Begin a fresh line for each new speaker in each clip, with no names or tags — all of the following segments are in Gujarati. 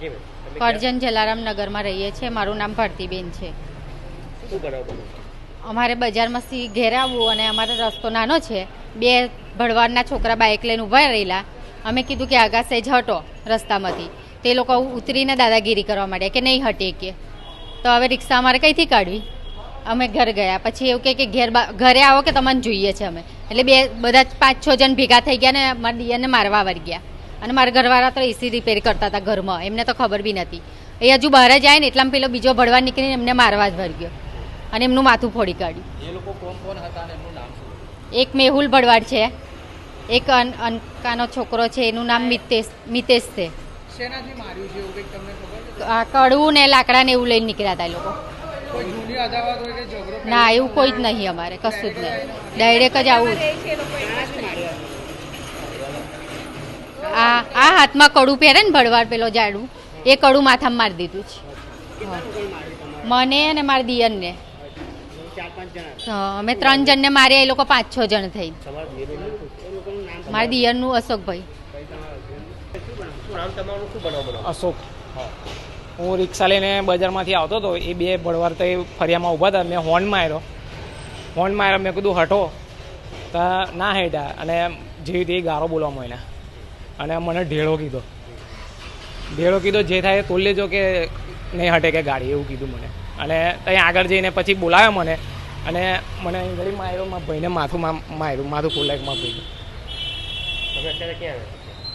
કરજણ જલારામ નગરમાં રહીએ છીએ. મારું નામ ભારતીબેન છે. અમારે બજારમાંથી ઘેર આવવું અને અમારો રસ્તો નાનો છે. બે ભણવારના છોકરા બાઇક લઈને ઊભા રહેલા. અમે કીધું કે આગા સહેજ હટો રસ્તામાંથી. તે લોકો ઉતરીને દાદાગીરી કરવા માંડ્યા કે નહીં હટે કે. તો હવે રિક્ષા અમારે કઈથી કાઢવી? અમે ઘર ગયા. પછી એવું કે ઘરે આવો કે તમને જોઈએ છે અમે. એટલે બધા 5-6 જણ ભેગા થઈ ગયા ને મારા દિયરને મારવા વળી ગયા. અને મારા ઘરવાળા તો એસી રિપેર કરતા હતા ઘરમાં. એમને તો ખબર બી નથી. એ હજુ બહાર જાય ને એટલામાં પેલો બીજો ભણવા નીકળીને એમને મારવા જ વળી ગયો અને એમનું માથું ફોડી કાઢ્યું.
એ લોકો કોણ હતા અને એમનું નામ શું?
એક મેહુલ ભડવાડ છે, એક અનકાનો છોકરો છે, એનું નામ મિતેશ છે.
શેનાથી માર્યું છે એવું કંઈક તમને ખબર છે?
આ કડવું ને લાકડા ને એવું લઈને નીકળ્યા હતા એ લોકો.
કોઈ જૂની અદાવત હોય કે ઝઘડો?
ના, એવું કોઈ જ નહીં. અમારે કશું જ નહીં. ડાયરેક્ટ જ આવું જ. આ હાથમાં કડું પહેરે ને ભડવાડ પેલો જાડું, એ કડું માથામાં મારી દીધું છે મને અને મારા દિયરને. અમે 3 જણને માર્યા, એ લોકો 5-6 જણ થઈ. મારા દિયરનું અશોકભાઈ.
અશોક. હું રિક્ષા લઈને બજારમાંથી આવતો હતો. એ બે ભડવાર તો એ ફરિયામાં ઊભા હતા. મેં હોર્ન માર્યો. મેં કીધું હટો, તો ના હેઠા. અને જેવી તે ગારો બોલવા માંડ્યા અને મને ઢેળો કીધો જે થાય તોલ લેજો કે નહીં હટે કે ગાડી, એવું કીધું મને. અને ત્યાં આગળ જઈને પછી બોલાવ્યો મને અને મને અહીં ઘડી માર્યો. મારા ભાઈને માથું ફોલાય મારા ભાઈને.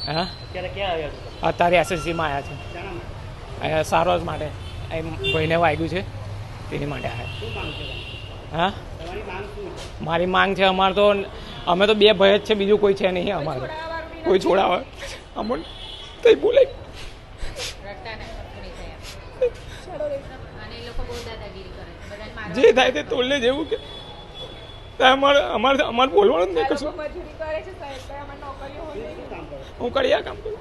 હા, અત્યારે એસએસસીમાં આવ્યા છે સારવાર માટે. ભાઈને વાગ્યું છે તેની માટે આવ્યા. હા, મારી માંગ છે અમારે તો, અમે તો 2 ભાઈ જ છે, બીજું કોઈ છે નહીં અમારે. કોઈ છોડાવે અમન તઈ બોલાય. જે થાય તે તોલે જેવું કે અમારે બોલવાનું જ નહીં કશું. હું કડિયા કામ કરું.